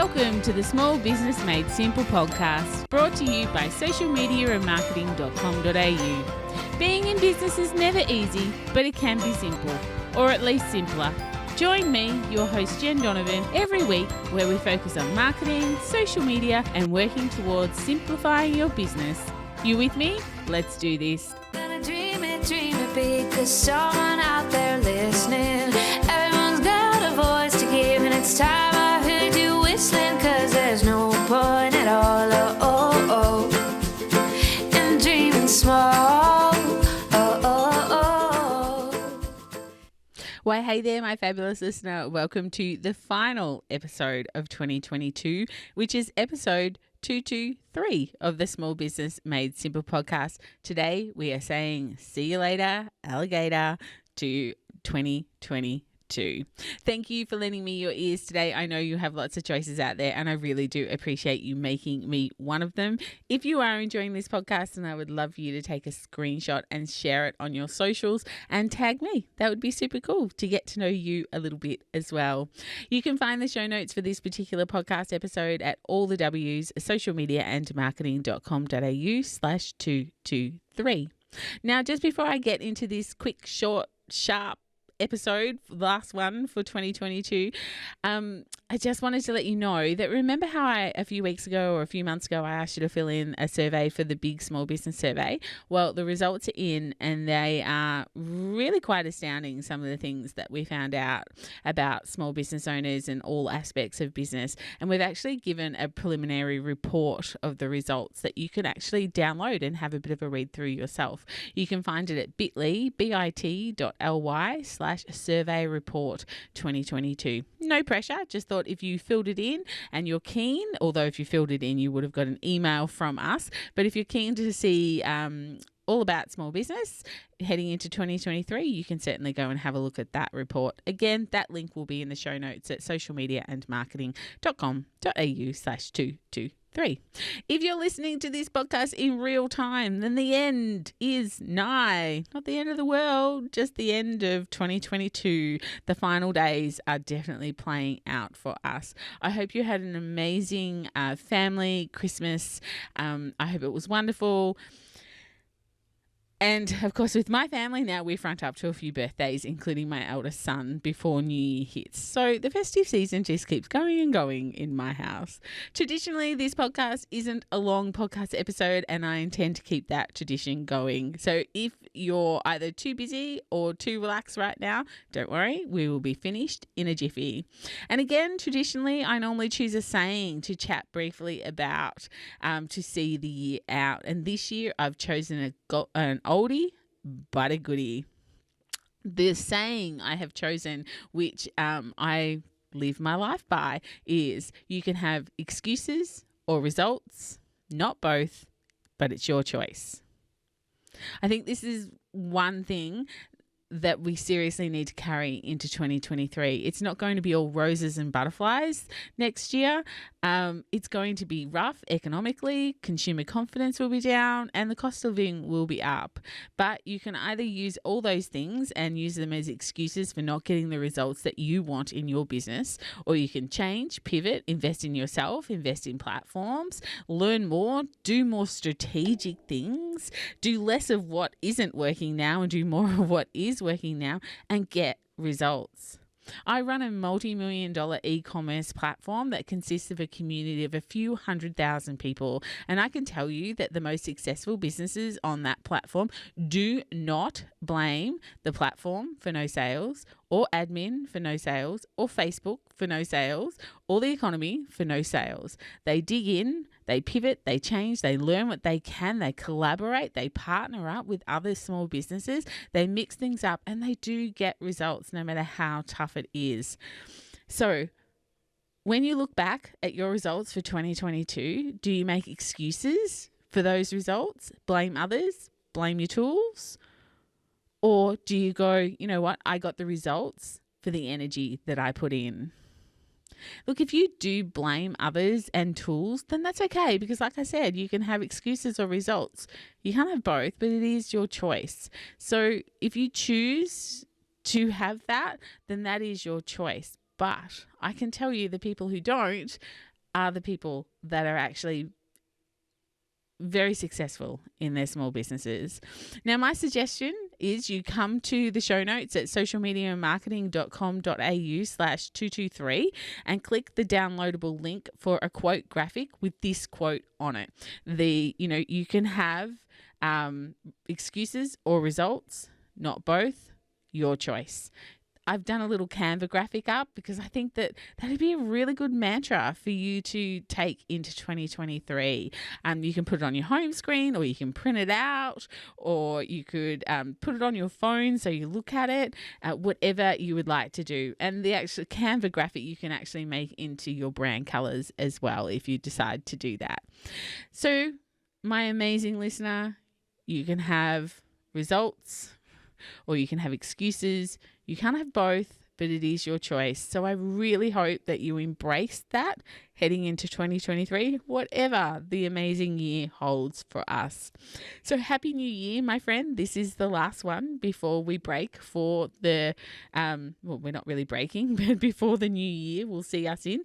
Welcome to the Small Business Made Simple podcast, brought to you by socialmediaandmarketing.com.au. Being in business is never easy, but it can be simple, or at least simpler. Join me, your host Jen Donovan, every week where we focus on marketing, social media, and working towards simplifying your business. You with me? Let's do this. Gonna dream it big, 'cause someone out there listening. Everyone's got a voice to give, and it's time I heard you whistling, 'cause there's no point at all, in dreaming small, Well, hey there, my fabulous listener. Welcome to the final episode of 2022, which is episode 223 of the Small Business Made Simple podcast. Today, we are saying see you later, alligator, to 2022. Thank you for lending me your ears today. I know you have lots of choices out there, and I really do appreciate you making me one of them. If you are enjoying this podcast, and I would love for you to take a screenshot and share it on your socials and tag me. That would be super cool to get to know you a little bit as well. You can find the show notes for this particular podcast episode at all the W's, socialmediaandmarketing.com.au/223. Now, just before I get into this quick, short, sharp episode, last one for 2022, I just wanted to let you know that remember how a few weeks ago or a few months ago I asked you to fill in a survey for the Big Small Business Survey? Well, the results are in, and they are really quite astounding, some of the things that we found out about small business owners and all aspects of business. And we've actually given a preliminary report of the results that you can actually download and have a bit of a read through yourself. You can find it at bit.ly/survey report 2022. No pressure, just thought if you filled it in and you're keen, although if you filled it in you would have got an email from us, but if you're keen to see all about small business heading into 2023, you can certainly go and have a look at that report. Again, that link will be in the show notes at socialmediaandmarketing.com.au/223. If you're listening to this podcast in real time, then the end is nigh. Not the end of the world, just the end of 2022. The final days are definitely playing out for us. I hope you had an amazing family Christmas. I hope it was wonderful. And, of course, with my family now, we front up to a few birthdays, including my eldest son, before New Year hits. So the festive season just keeps going and going in my house. Traditionally, this podcast isn't a long podcast episode, and I intend to keep that tradition going. So if you're either too busy or too relaxed right now, don't worry, we will be finished in a jiffy. And again, traditionally, I normally choose a saying to chat briefly about to see the year out. And this year, I've chosen an oldie but a goodie. The saying I have chosen, which I live my life by, is you can have excuses or results, not both, but it's your choice. I think this is one thing that we seriously need to carry into 2023. It's not going to be all roses and butterflies next year. It's going to be rough economically, consumer confidence will be down, and the cost of living will be up. But you can either use all those things and use them as excuses for not getting the results that you want in your business, or you can change, pivot, invest in yourself, invest in platforms, learn more, do more strategic things, do less of what isn't working now and do more of what is working now, and get results. I run a multi-million-dollar e-commerce platform that consists of a community of a few 100,000 people. And I can tell you that the most successful businesses on that platform do not blame the platform for no sales, or admin for no sales, or Facebook for no sales, or the economy for no sales. They dig in, they pivot, they change, they learn what they can, they collaborate, they partner up with other small businesses, they mix things up, and they do get results no matter how tough it is. So when you look back at your results for 2022, do you make excuses for those results? Blame others? Blame your tools? Or do you go, you know what, I got the results for the energy that I put in? Look, if you do blame others and tools, then that's okay, because like I said, you can have excuses or results. You can't have both, but it is your choice. So if you choose to have that, then that is your choice. But I can tell you the people who don't are the people that are actually very successful in their small businesses. Now, my suggestion is you come to the show notes at socialmediamarketing.com.au/223 and click the downloadable link for a quote graphic with this quote on it. You can have excuses or results, not both, your choice. I've done a little Canva graphic up because I think that that'd be a really good mantra for you to take into 2023. You can put it on your home screen, or you can print it out, or you could put it on your phone so you look at it, whatever you would like to do. And the actual Canva graphic you can actually make into your brand colors as well if you decide to do that. So, my amazing listener, you can have results or you can have excuses. You can't have both, but it is your choice. So I really hope that you embrace that heading into 2023, whatever the amazing year holds for us. So happy New Year, my friend. This is the last one before we break for the, we're not really breaking, but before the new year, we'll see us in.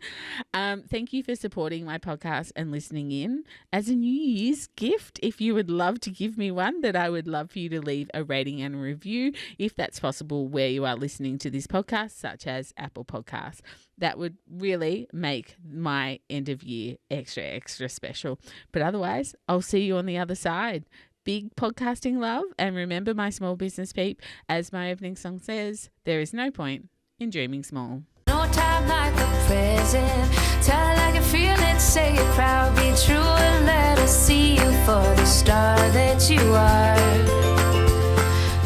Thank you for supporting my podcast and listening in. As a New Year's gift, if you would love to give me one, that I would love for you to leave a rating and a review, if that's possible, where you are listening to this podcast, such as Apple Podcasts. That would really make my end of year extra special. But otherwise, I'll see you on the other side. Big podcasting love, and remember, my small business peep, as my opening song says, there is no point in dreaming small. No time like the present. Tell it like you feel it, say it proud, be true, and let us see you for the star that you are.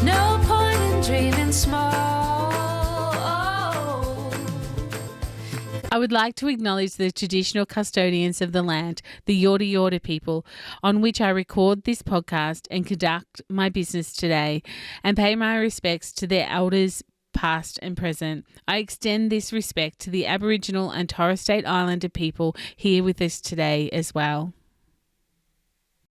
No point in dreaming small. I would like to acknowledge the traditional custodians of the land, the Yorta Yorta people, on which I record this podcast and conduct my business today, and pay my respects to their elders, past and present. I extend this respect to the Aboriginal and Torres Strait Islander people here with us today as well.